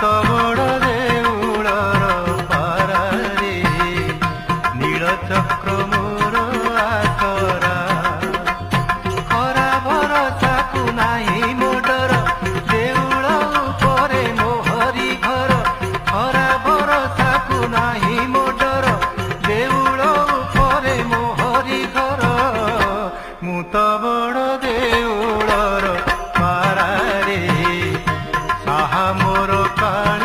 तो बड़ देउलर पारारे नील चक्र मोर आसरा खरा भरसा को नाही मोडर देउल उपरे मोहरी घर खरा भरसा को नाही मोडर देउल उपरे मोहरी घर मु तो बड़ देउलर पारारे साहा मोर काल